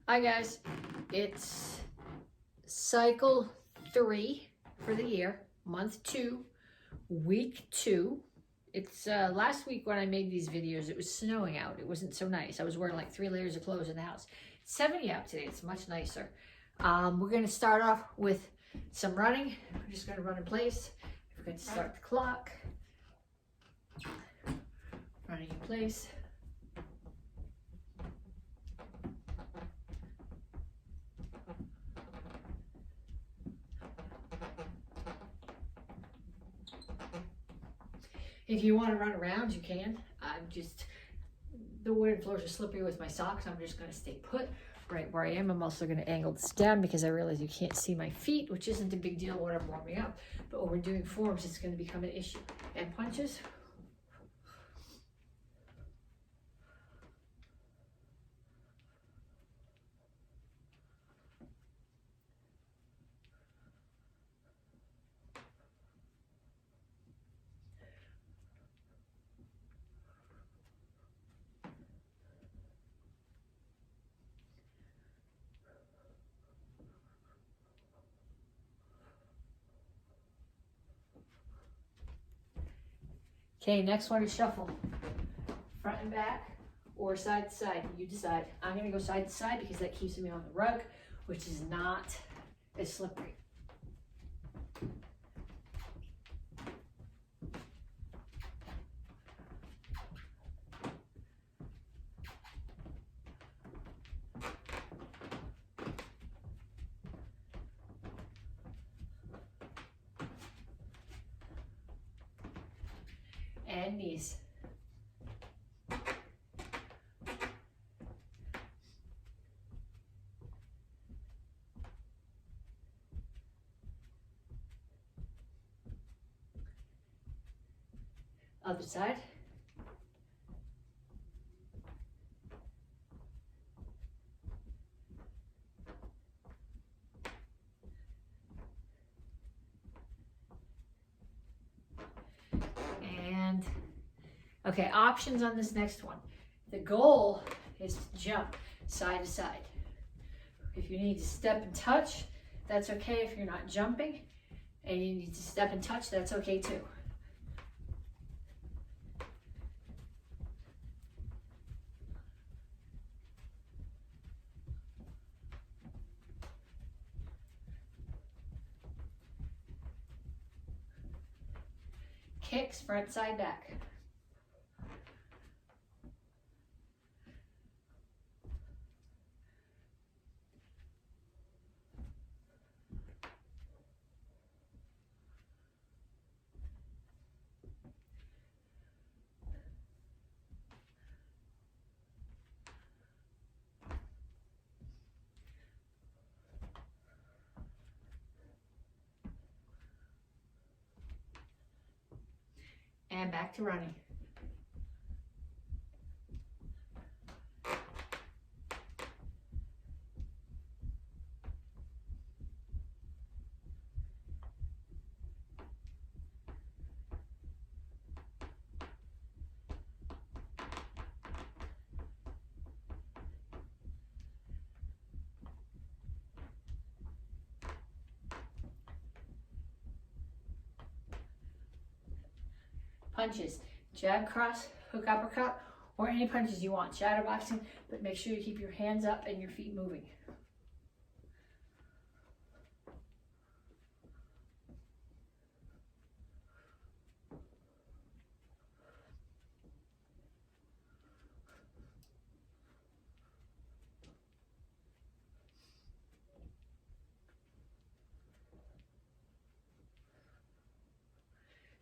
Hi guys, it's cycle 3 for the year, month 2, week 2. It's last week when I made these videos, it was snowing out. It wasn't so nice. I was wearing like 3 layers of clothes in the house. It's 70 out today. It's much nicer. We're going to start off with some running. We're just going to run in place. We're going to start the clock. Running in place. If you want to run around, you can. The wooden floors are slippery with my socks. I'm just going to stay put right where I am. I'm also going to angle this down because I realize you can't see my feet, which isn't a big deal when I'm warming up. But when we're doing forms, it's going to become an issue. And punches. Okay, next one is shuffle. Front and back or side to side, you decide. I'm going to go side to side because that keeps me on the rug, which is not as slippery. And knees. Other side. And okay, options on this next one. The goal is to jump side to side. If you need to step and touch, that's okay. If you're not jumping and you need to step and touch, that's okay too. Kicks, front, side, back. And back to running. Punches, jab, cross, hook, uppercut, or any punches you want. Shadow boxing, but make sure you keep your hands up and your feet moving.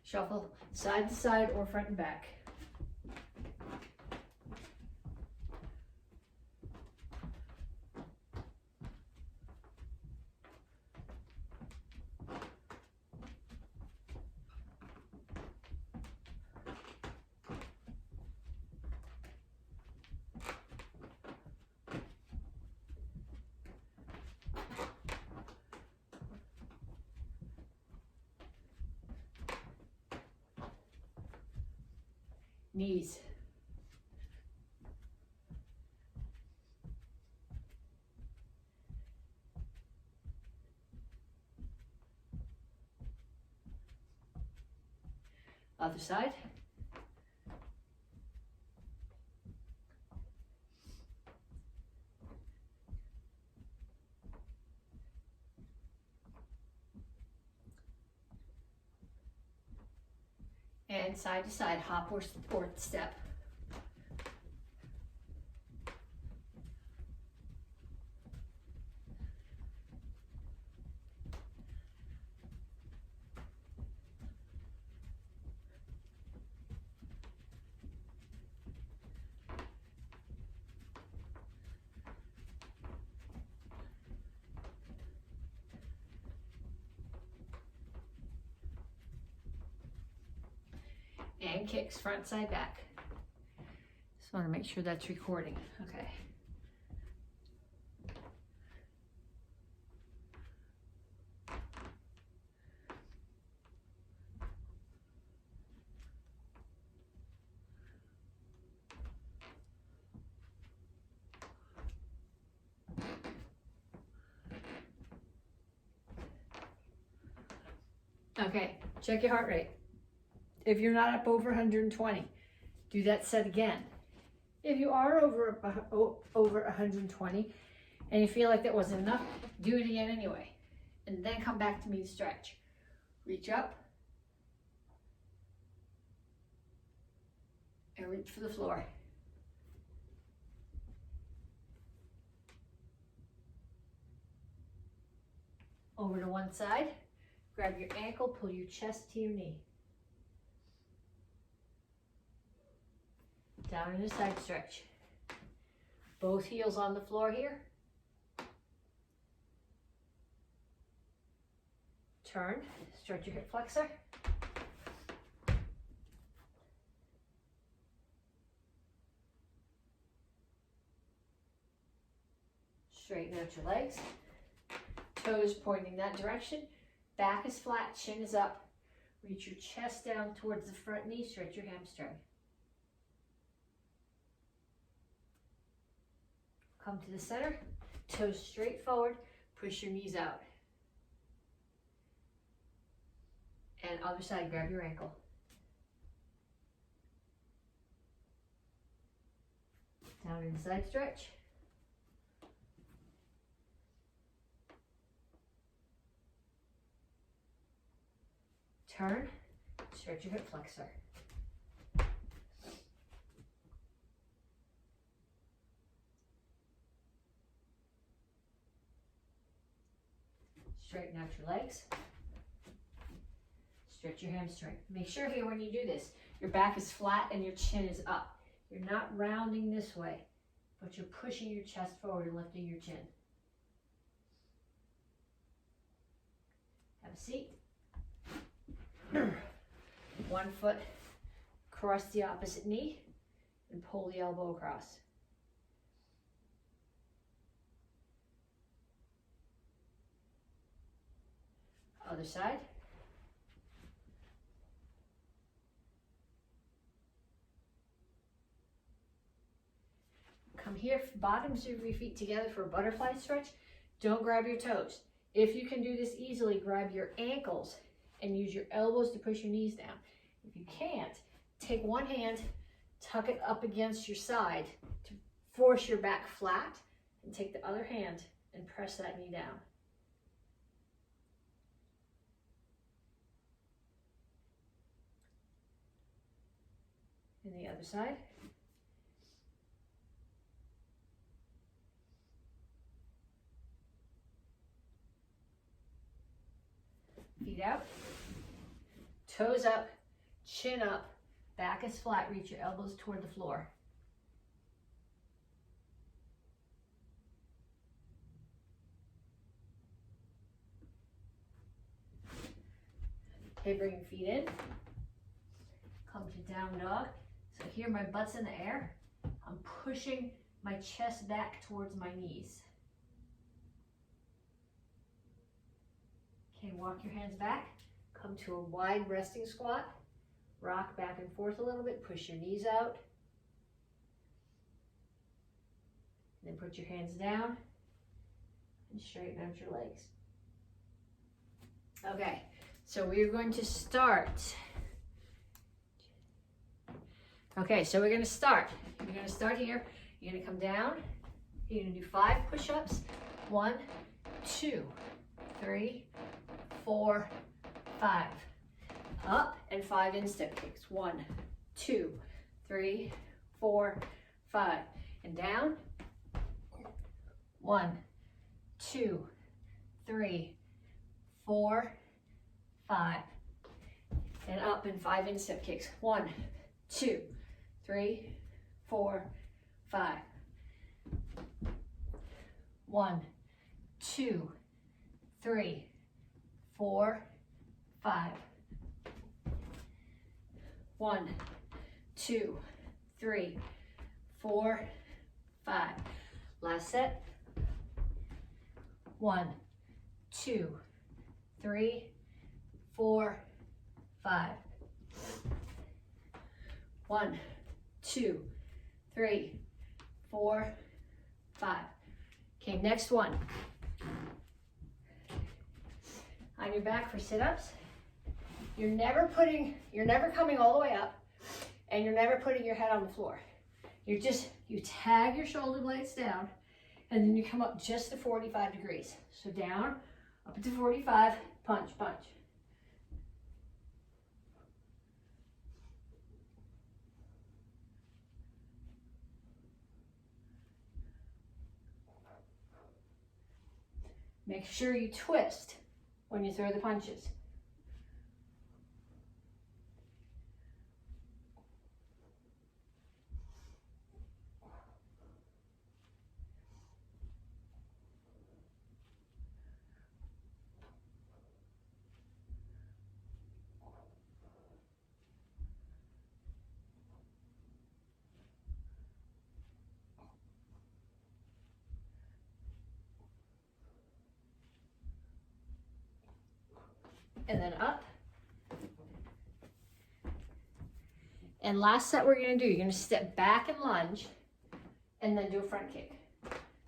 Shuffle side to side or front and back. Knees. Other side. And side to side, hop or step. And kicks front, side, back. Just want to make sure that's recording. Okay. Okay, check your heart rate. If you're not up over 120, do that set again. If you are over 120 and you feel like that wasn't enough, do it again anyway. And then come back to me to stretch. Reach up and reach for the floor. Over to one side, grab your ankle, pull your chest to your knee. Down in a side stretch. Both heels on the floor here. Turn, stretch your hip flexor. Straighten out your legs. Toes pointing that direction. Back is flat, chin is up. Reach your chest down towards the front knee, stretch your hamstring. Come to the center, toes straight forward, push your knees out. And other side, grab your ankle. Down in side stretch. Turn, stretch your hip flexor. Straighten out your legs. Stretch your hamstring. Make sure here when you do this, your back is flat and your chin is up. You're not rounding this way, but you're pushing your chest forward and lifting your chin. Have a seat. One foot across the opposite knee and pull the elbow across. Other side. Come here, bottoms of your feet together for a butterfly stretch. Don't grab your toes. If you can do this easily, grab your ankles and use your elbows to push your knees down. If you can't, take one hand, tuck it up against your side to force your back flat, and take the other hand and press that knee down. And the other side. Feet out, toes up, chin up, back is flat, reach your elbows toward the floor. Okay, bring your feet in, come to down dog. So here my butt's in the air, I'm pushing my chest back towards my knees. Okay, walk your hands back, come to a wide resting squat, rock back and forth a little bit, push your knees out, then put your hands down and straighten out your legs. Okay, so we are going to start Okay, so we're gonna start. You're gonna start here. You're gonna come down. You're gonna do 5 push-ups. 1, 2, 3, 4, 5. Up and 5 instep kicks. 1, 2, 3, 4, 5. And down. 1, 2, 3, 4, 5. And up and 5 instep kicks. 1, 2, 3, 4, 5. 1, 2, 3, 4, 5. 1, 2, 3, 4, 5. Last set. 1, 2, 3, 4, 5. 1, 2, 3, 4, 5. Okay, next one. On your back for sit-ups. You're never coming all the way up, and you're never putting your head on the floor. You tag your shoulder blades down, and then you come up just to 45 degrees. So down, up to 45, punch, punch. Make sure you twist when you throw the punches. And then up. And last set we're gonna do, you're gonna step back and lunge, and then do a front kick.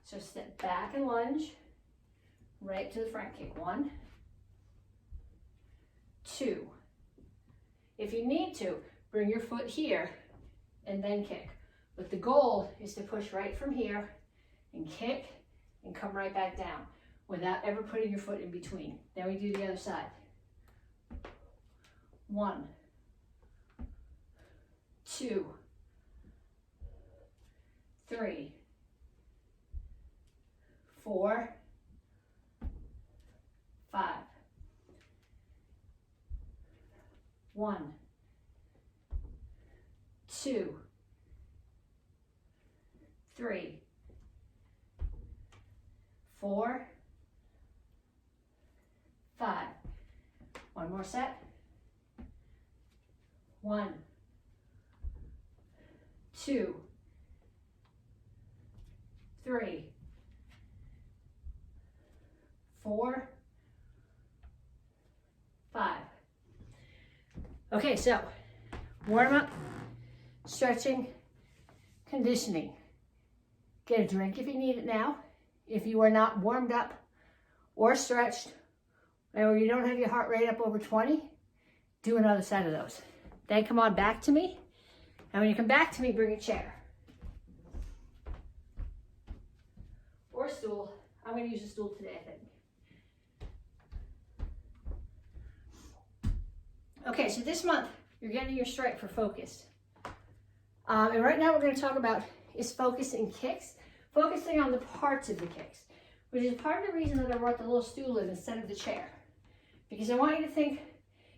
So step back and lunge, right to the front kick. 1, 2. If you need to, bring your foot here and then kick. But the goal is to push right from here and kick and come right back down without ever putting your foot in between. Then we do the other side. 1, 2, 3, 4, 5. 1, 2, 3, 4, 5. One more set. 1, 2, 3, 4, 5. Okay, so warm up, stretching, conditioning. Get a drink if you need it now. If you are not warmed up or stretched, or you don't have your heart rate up over 20, do another set of those. Then come on back to me. And when you come back to me, bring a chair. Or a stool. I'm going to use a stool today, I think. Okay, so this month, you're getting your stripe for focus. And right now, we're going to talk about is focusing kicks, focusing on the parts of the kicks, which is part of the reason that I brought the little stool in instead of the chair. Because I want you to think,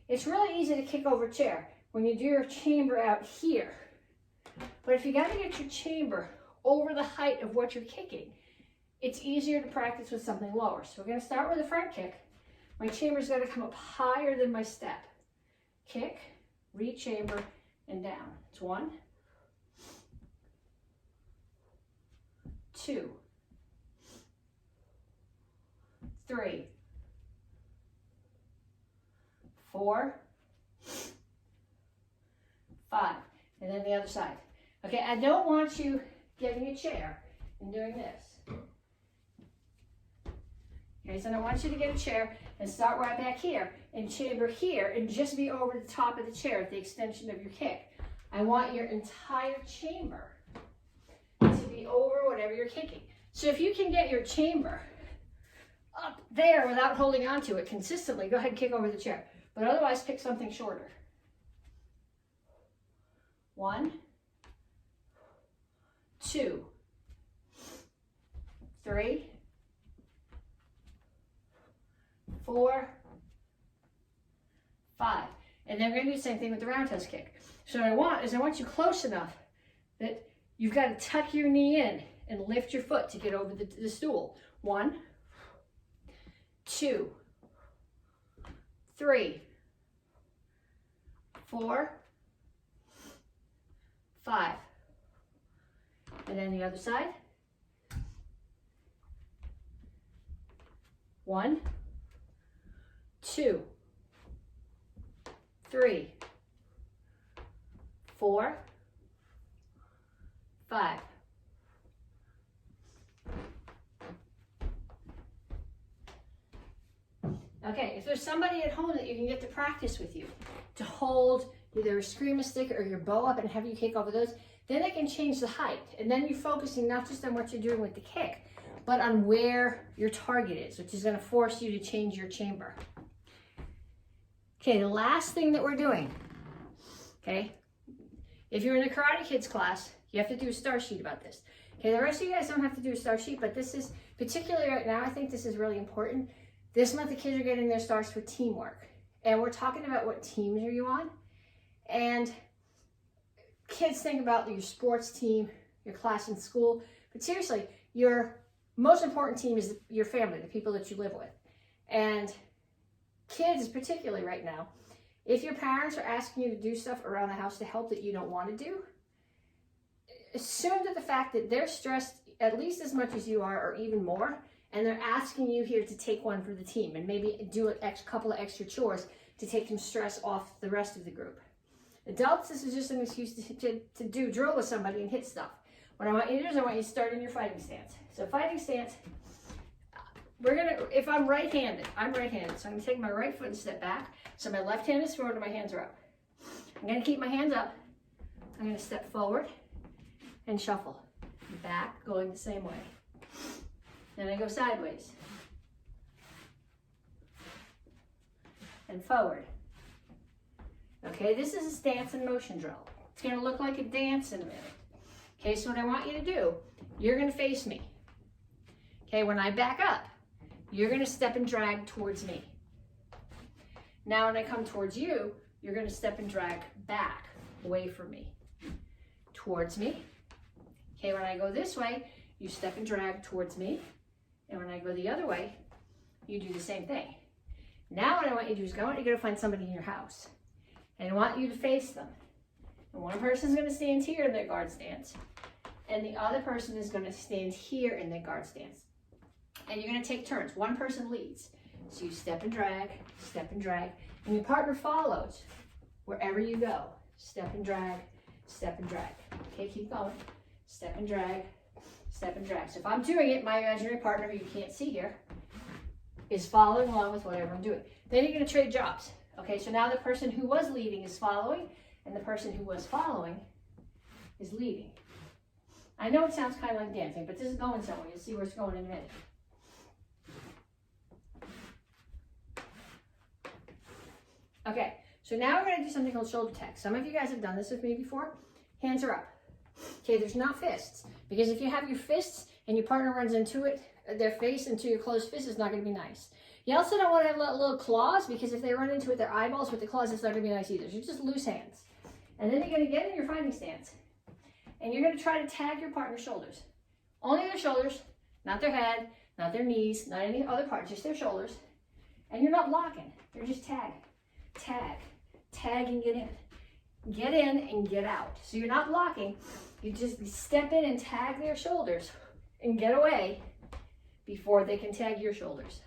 it's really easy to kick over a chair when you do your chamber out here. But if you got to get your chamber over the height of what you're kicking, it's easier to practice with something lower. So we're going to start with a front kick. My chamber's got to come up higher than my step. Kick, re-chamber, and down. It's 1, 2, 3, 4, 5. And then the other side. Okay, I don't want you getting a chair and doing this. Okay, so I want you to get a chair and start right back here and chamber here and just be over the top of the chair at the extension of your kick. I want your entire chamber to be over whatever you're kicking. So if you can get your chamber up there without holding on to it consistently, go ahead and kick over the chair. But otherwise, pick something shorter. 1, 2, 3, 4, 5. And then we're going to do the same thing with the roundhouse kick. So what I want you close enough that you've got to tuck your knee in and lift your foot to get over the stool. 1, 2, 3, 4, 5. And then the other side. 1, 2, 3, 4, 5. Okay, if there's somebody at home that you can get to practice with you, to hold either a screamer stick or your bow up and have you kick over those, then they can change the height. And then you're focusing not just on what you're doing with the kick, but on where your target is, which is going to force you to change your chamber. Okay, the last thing that we're doing, okay, if you're in the Karate Kids class, you have to do a star sheet about this. Okay, the rest of you guys don't have to do a star sheet, but this is, particularly right now, I think this is really important. This month the kids are getting their stars for teamwork. And we're talking about what teams are you on. And kids think about your sports team, your class in school, but seriously, your most important team is your family, the people that you live with. And kids, particularly right now, if your parents are asking you to do stuff around the house to help that you don't want to do, assume that the fact that they're stressed at least as much as you are or even more, and they're asking you here to take one for the team and maybe do a couple of extra chores to take some stress off the rest of the group. Adults, this is just an excuse to do drill with somebody and hit stuff. What I want you to do is I want you to start in your fighting stance. So fighting stance, if I'm right-handed, so I'm gonna take my right foot and step back. So my left hand is forward and my hands are up. I'm gonna keep my hands up. I'm gonna step forward and shuffle. Back, going the same way. Then I go sideways. And forward. Okay, this is a stance and motion drill. It's gonna look like a dance in a minute. Okay, so what I want you to do, you're gonna face me. Okay, when I back up, you're gonna step and drag towards me. Now when I come towards you, you're gonna step and drag back, away from me, towards me. Okay, when I go this way, you step and drag towards me. And when I go the other way, you do the same thing. Now what I want you to do is I want you to go find somebody in your house. And I want you to face them. And one person's gonna stand here in their guard stance. And the other person is gonna stand here in their guard stance. And you're gonna take turns. One person leads. So you step and drag, and your partner follows wherever you go. Step and drag, step and drag. Okay, keep going. Step and drag, step and drag. So if I'm doing it, my imaginary partner, who you can't see here, is following along with whatever I'm doing. Then you're gonna trade jobs. Okay, so now the person who was leading is following, and the person who was following is leading. I know it sounds kind of like dancing, but this is going somewhere. You'll see where it's going in a minute. Okay, so now we're gonna do something called shoulder tags. Some of you guys have done this with me before. Hands are up. Okay, there's not fists, because if you have your fists and your partner runs into it, their face into your closed fist, is not gonna be nice. You also don't want to have little claws, because if they run into it, their eyeballs with the claws, it's not gonna be nice either. So just loose hands. And then you're gonna get in your fighting stance, and you're gonna try to tag your partner's shoulders. Only their shoulders, not their head, not their knees, not any other part, just their shoulders. And you're not blocking, you're just tag, and get in. Get in and get out. So you're not blocking, you just step in and tag their shoulders and get away before they can tag your shoulders.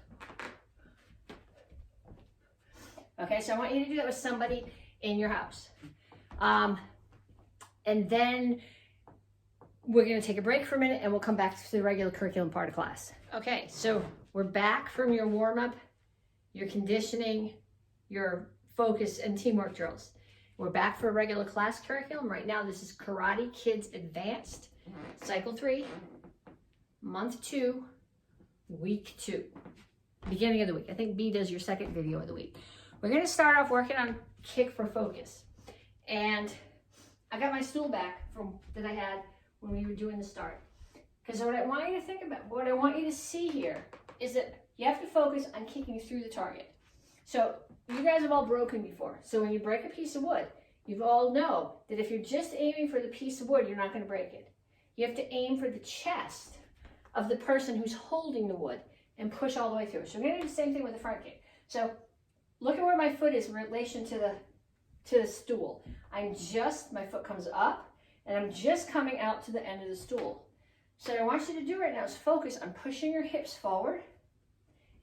Okay, so I want you to do that with somebody in your house. And then we're gonna take a break for a minute and we'll come back to the regular curriculum part of class. Okay, so we're back from your warm-up, your conditioning, your focus and teamwork drills. We're back for a regular class curriculum. Right now, this is Karate Kids Advanced, Cycle 3, Month 2, Week 2. Beginning of the week. I think B does your second video of the week. We're going to start off working on kick for focus. And I got my stool back from that I had when we were doing the start. Because what I want you to think about, what I want you to see here is that you have to focus on kicking through the target. So you guys have all broken before. So when you break a piece of wood, you all know that if you're just aiming for the piece of wood, you're not going to break it. You have to aim for the chest of the person who's holding the wood and push all the way through. So we're going to do the same thing with the front kick. So look at where my foot is in relation to the stool. My foot comes up and I'm just coming out to the end of the stool. So what I want you to do right now is focus on pushing your hips forward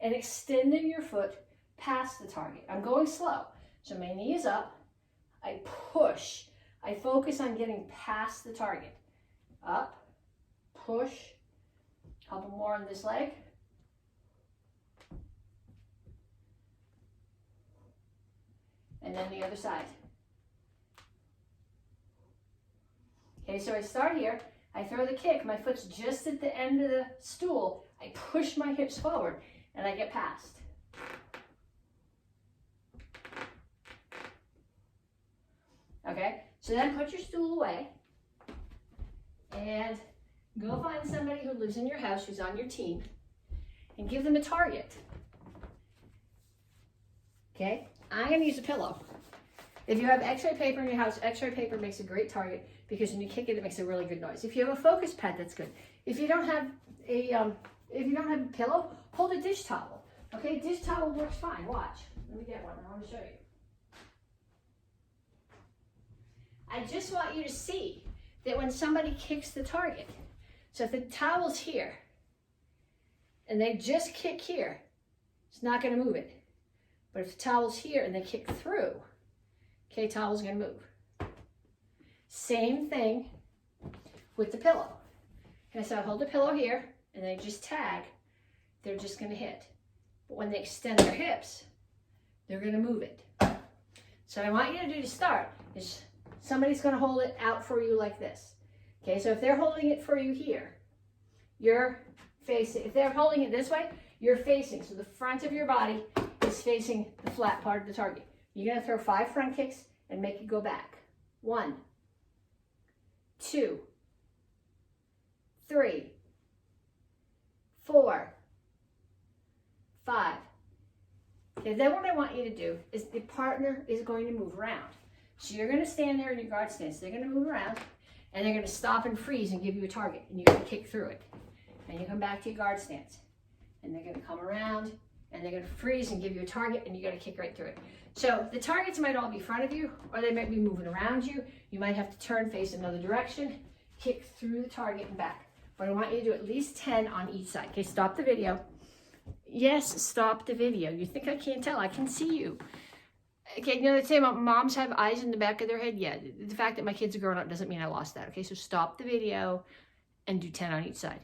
and extending your foot past the target. I'm going slow. So my knee is up. I push. I focus on getting past the target. Up, push. A couple more on this leg. And then the other side. Okay, so I start here. I throw the kick. My foot's just at the end of the stool. I push my hips forward and I get past. Okay, so then put your stool away and go find somebody who lives in your house, who's on your team, and give them a target. Okay, I'm going to use a pillow. If you have x-ray paper in your house, x-ray paper makes a great target because when you kick it, it makes a really good noise. If you have a focus pad, that's good. If you don't have a pillow, hold a dish towel. Okay, dish towel works fine. Watch. Let me get one. I want to show you. I just want you to see that when somebody kicks the target, so if the towel's here and they just kick here, it's not going to move it. But if the towel's here and they kick through, okay, towel's going to move. Same thing with the pillow. Okay, so I hold the pillow here and they just tag, they're just going to hit. But when they extend their hips, they're going to move it. So what I want you to do to start is somebody's going to hold it out for you like this. Okay, so if they're holding it for you here, you're facing. If they're holding it this way, you're facing. So the front of your body is facing the flat part of the target. You're going to throw 5 front kicks and make it go back. 1, 2, 3, 4, 5. Okay, then what I want you to do is the partner is going to move around. So you're going to stand there in your guard stance. They're going to move around and they're going to stop and freeze and give you a target and you're going to kick through it. And you come back to your guard stance and they're going to come around and they're going to freeze and give you a target and you're going to kick right through it. So the targets might all be in front of you or they might be moving around you. You might have to turn, face another direction, kick through the target and back. But I want you to do at least 10 on each side. Okay, stop the video. Yes, stop the video. You think I can't tell? I can see you. Okay, you know they say moms have eyes in the back of their head? Yeah, the fact that my kids are growing up doesn't mean I lost that. Okay, so stop the video and do 10 on each side.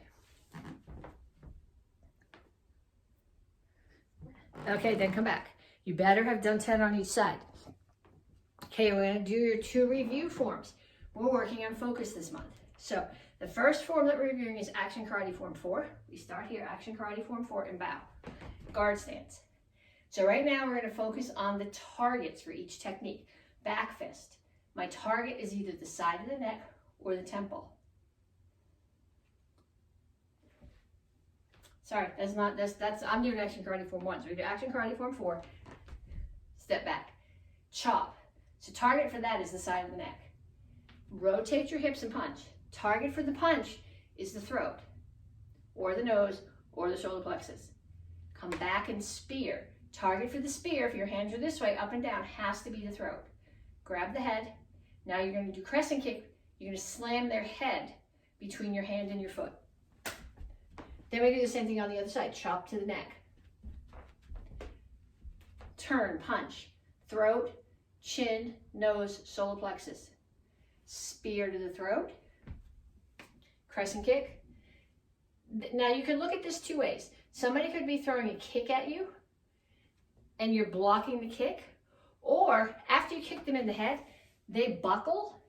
Okay, then come back. You better have done 10 on each side. Okay, we're going to do your 2 review forms. We're working on focus this month. So the first form that we're reviewing is Action Karate Form 4. We start here, Action Karate Form 4, and bow. Guard stance. So right now we're going to focus on the targets for each technique. Back fist. My target is either the side of the neck or the temple. Sorry, I'm doing Action Karate Form 1. So we do Action Karate Form 4. Step back. Chop. So target for that is the side of the neck. Rotate your hips and punch. Target for the punch is the throat or the nose or the solar plexus. Come back and spear. Target for the spear, if your hands are this way, up and down, has to be the throat. Grab the head. Now you're going to do crescent kick. You're going to slam their head between your hand and your foot. Then we do the same thing on the other side. Chop to the neck. Turn, punch. Throat, chin, nose, solar plexus. Spear to the throat. Crescent kick. Now you can look at this 2 ways. Somebody could be throwing a kick at you and you're blocking the kick, or after you kick them in the head, they buckle,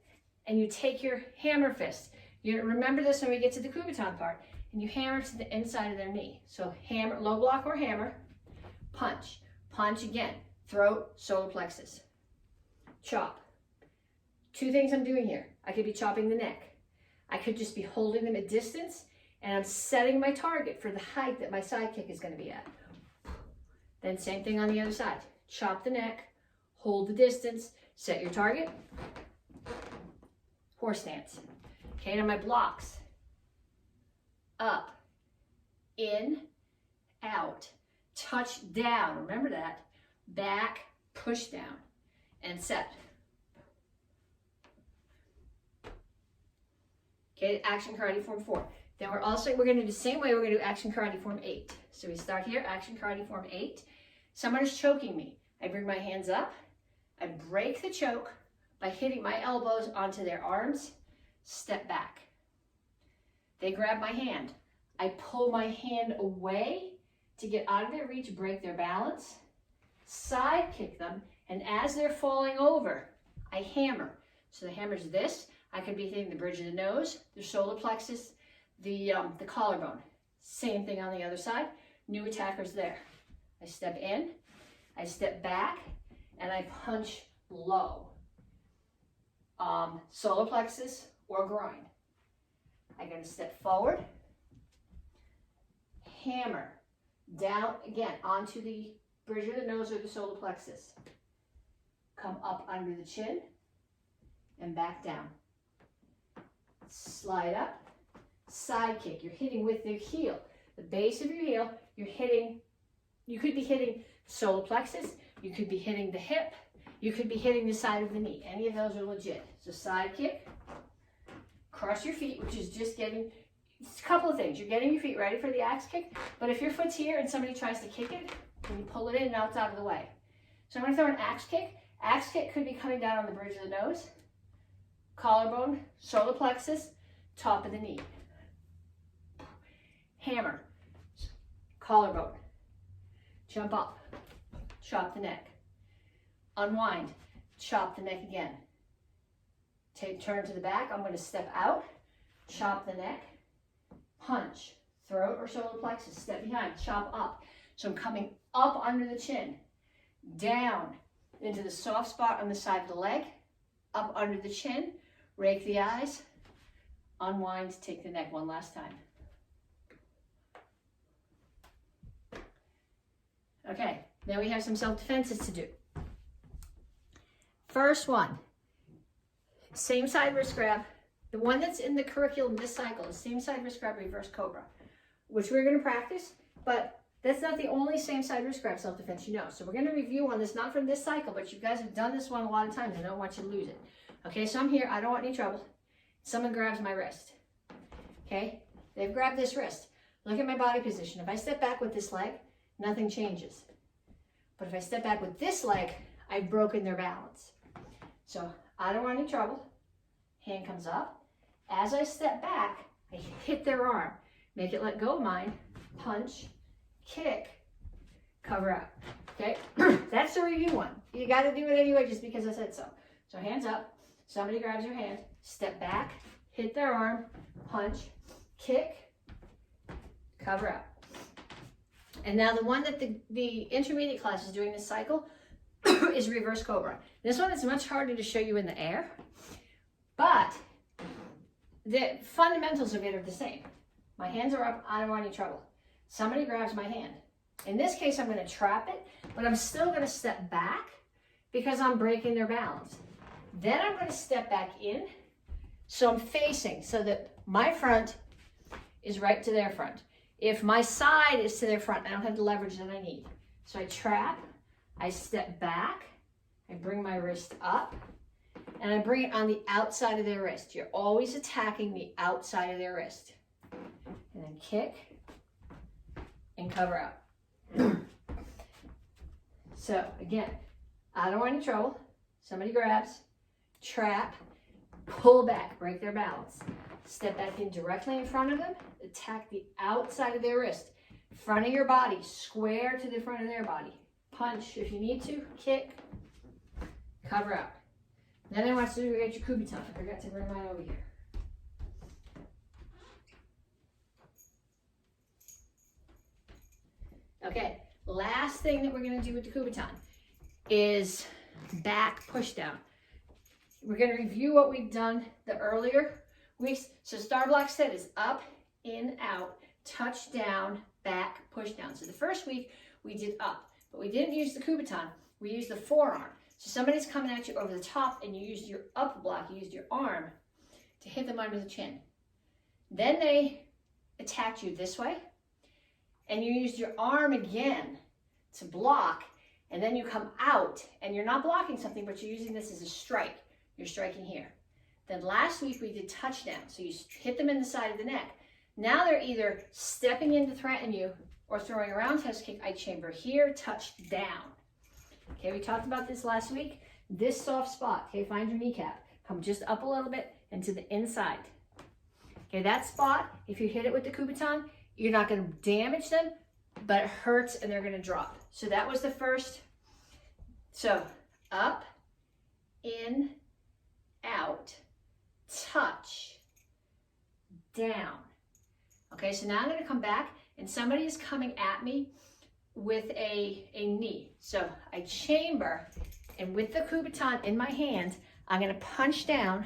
and you take your hammer fist. You remember this when we get to the Kubotan part, and you hammer to the inside of their knee. So hammer, low block or hammer, punch, punch again, throat, solar plexus, chop. Two things I'm doing here. I could be chopping the neck. I could just be holding them at distance, and I'm setting my target for the height that my side kick is going to be at. Then same thing on the other side. Chop the neck, hold the distance, set your target, horse stance. Okay, now my blocks. Up, in, out, touch down, remember that, back, push down, and set. Okay, action karate form 4. Then we're going to do the same way, we're going to do action karate form 8. So we start here, action karate form 8. Someone is choking me. I bring my hands up, I break the choke by hitting my elbows onto their arms, step back. They grab my hand. I pull my hand away to get out of their reach, break their balance, side kick them, and as they're falling over, I hammer. So the hammer's this. I could be hitting the bridge of the nose, the solar plexus, the collarbone. Same thing on the other side. New attacker's there. I step in, I step back, and I punch low. Solar plexus or groin. I'm going to step forward, hammer, down again onto the bridge of the nose or the solar plexus. Come up under the chin and back down. Slide up, side kick. You're hitting with your heel. The base of your heel, you're hitting, you could be hitting solar plexus, you could be hitting the hip, you could be hitting the side of the knee. Any of those are legit. So side kick, cross your feet, which is just getting, it's a couple of things. You're getting your feet ready for the axe kick, but if your foot's here and somebody tries to kick it, when you pull it in, now it's out of the way. So I'm going to throw an axe kick. Axe kick could be coming down on the bridge of the nose, collarbone, solar plexus, top of the knee. Hammer, collarbone, jump up, chop the neck, unwind, chop the neck again. Turn to the back, I'm going to step out, chop the neck, punch, throat or solar plexus, step behind, chop up. So I'm coming up under the chin, down into the soft spot on the side of the leg, up under the chin, rake the eyes, unwind, take the neck one last time. Okay, now we have some self-defenses to do. First one, same side wrist grab. The one that's in the curriculum this cycle is same side wrist grab, reverse cobra, which we're going to practice, but that's not the only same side wrist grab self-defense you know. So we're going to review on this, not from this cycle, but you guys have done this one a lot of times. I don't want you to lose it. Okay, so I'm here. I don't want any trouble. Someone grabs my wrist. Okay, they've grabbed this wrist. Look at my body position. If I step back with this leg, nothing changes. But if I step back with this leg, I've broken their balance. So I don't want any trouble. Hand comes up. As I step back, I hit their arm. Make it let go of mine. Punch, kick, cover out. Okay, that's the review one. You got to do it anyway just because I said so. So hands up. Somebody grabs your hand. Step back, hit their arm, punch, kick, cover out. And now the one that the intermediate class is doing this cycle is reverse cobra. This one is much harder to show you in the air, but the fundamentals of it are the same. My hands are up, I don't want any trouble. Somebody grabs my hand. In this case, I'm going to trap it, but I'm still going to step back because I'm breaking their balance. Then I'm going to step back in, so I'm facing so that my front is right to their front. If my side is to their front, I don't have the leverage that I need. So I trap, I step back, I bring my wrist up, and I bring it on the outside of their wrist. You're always attacking the outside of their wrist. And then kick and cover out. So again, I don't want any trouble. Somebody grabs, trap, pull back, break their balance. Step back in directly in front of them, attack the outside of their wrist. Front of your body, square to the front of their body. Punch if you need to, kick, cover out. Then I want you to get your kubitan. I forgot to bring mine over here. Okay, last thing that we're going to do with the kubitan is back push down. We're going to review what we've done the earlier weeks. So star block set is up, in, out, touch down, back, push down. So the first week we did up, but we didn't use the kubitan. We used the forearm. So somebody's coming at you over the top and you used your up block, you used your arm to hit them under the chin. Then they attacked you this way and you used your arm again to block, and then you come out and you're not blocking something, but you're using this as a strike. You're striking here. Then last week we did touchdown. So you hit them in the side of the neck. Now they're either stepping in to threaten you or throwing a round test kick, I chamber here, touch down. Okay, we talked about this last week. This soft spot, okay, find your kneecap. Come just up a little bit and to the inside. Okay, that spot, if you hit it with the kubitan, you're not going to damage them, but it hurts and they're going to drop. So that was the first. So up, in, out, touch, down. Okay, so now I'm going to come back and somebody is coming at me with a knee. So I chamber, and with the kubitan in my hand, I'm going to punch down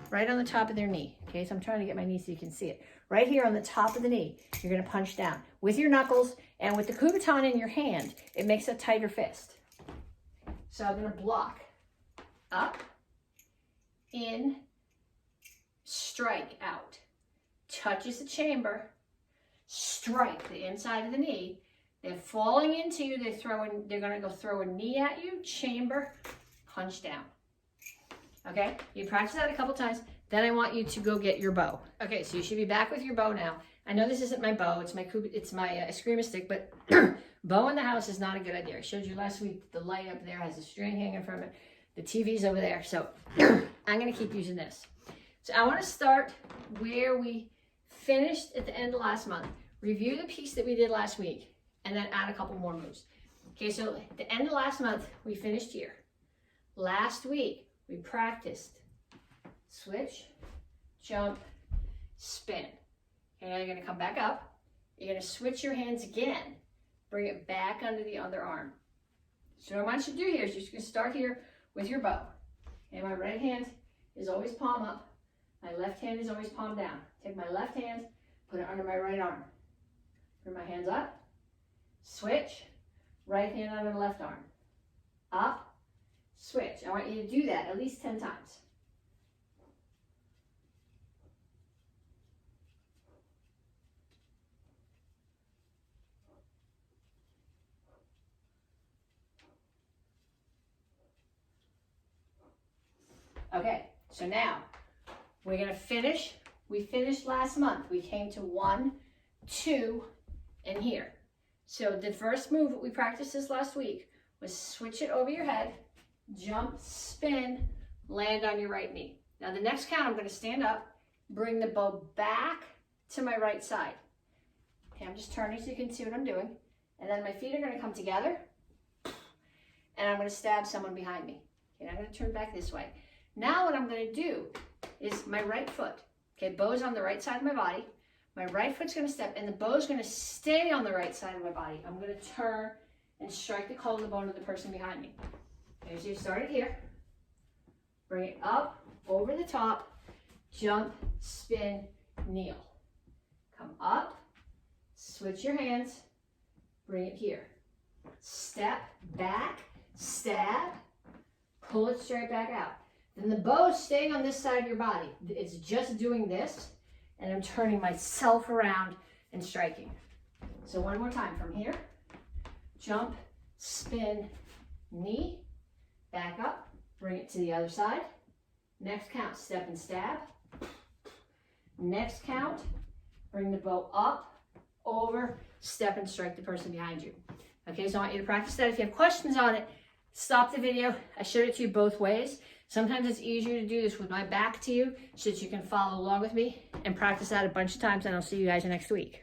right on the top of their knee. Okay, so I'm trying to get my knee so you can see it. Right here on the top of the knee, you're going to punch down with your knuckles, and with the kubitan in your hand, it makes a tighter fist. So I'm going to block up, in, strike, out. Touches the chamber, strike the inside of the knee. They're falling into you, they're going to go throw a knee at you, chamber, punch down. Okay, you practice that a couple times. Then I want you to go get your bow. Okay, so you should be back with your bow now. I know this isn't my bow, it's my Eskrima stick, but bow in the house is not a good idea. I showed you last week, the light up there has a string hanging from it. The TV's over there, so I'm gonna keep using this. So I wanna start where we finished at the end of last month. Review the piece that we did last week, and then add a couple more moves. Okay, so at the end of last month, we finished here. Last week, we practiced switch, jump, spin. Okay, now you're gonna come back up. You're gonna switch your hands again. Bring it back under the other arm. So what I want you to do here is you're just gonna start here with your bow. Okay, my right hand is always palm up. My left hand is always palm down. Take my left hand, put it under my right arm. Bring my hands up, switch, right hand under the left arm. Up, switch. I want you to do that at least 10 times. Okay, so now we're gonna finish. We finished last month. We came to 1, 2, and here. So the first move that we practiced this last week was switch it over your head, jump, spin, land on your right knee. Now the next count, I'm gonna stand up, bring the bow back to my right side. Okay, I'm just turning so you can see what I'm doing. And then my feet are gonna come together, and I'm gonna stab someone behind me. Okay, I'm gonna turn back this way. Now what I'm going to do is my right foot. Okay, bow's on the right side of my body. My right foot's going to step, and the bow's going to stay on the right side of my body. I'm going to turn and strike the collarbone of the person behind me. Okay, so you started here. Bring it up, over the top, jump, spin, kneel. Come up, switch your hands, bring it here. Step back, stab, pull it straight back out. Then the bow is staying on this side of your body. It's just doing this, and I'm turning myself around and striking. So one more time from here. Jump, spin, knee, back up, bring it to the other side. Next count, step and stab. Next count, bring the bow up, over, step and strike the person behind you. Okay, so I want you to practice that. If you have questions on it, stop the video. I showed it to you both ways. Sometimes it's easier to do this with my back to you so that you can follow along with me and practice that a bunch of times, and I'll see you guys next week.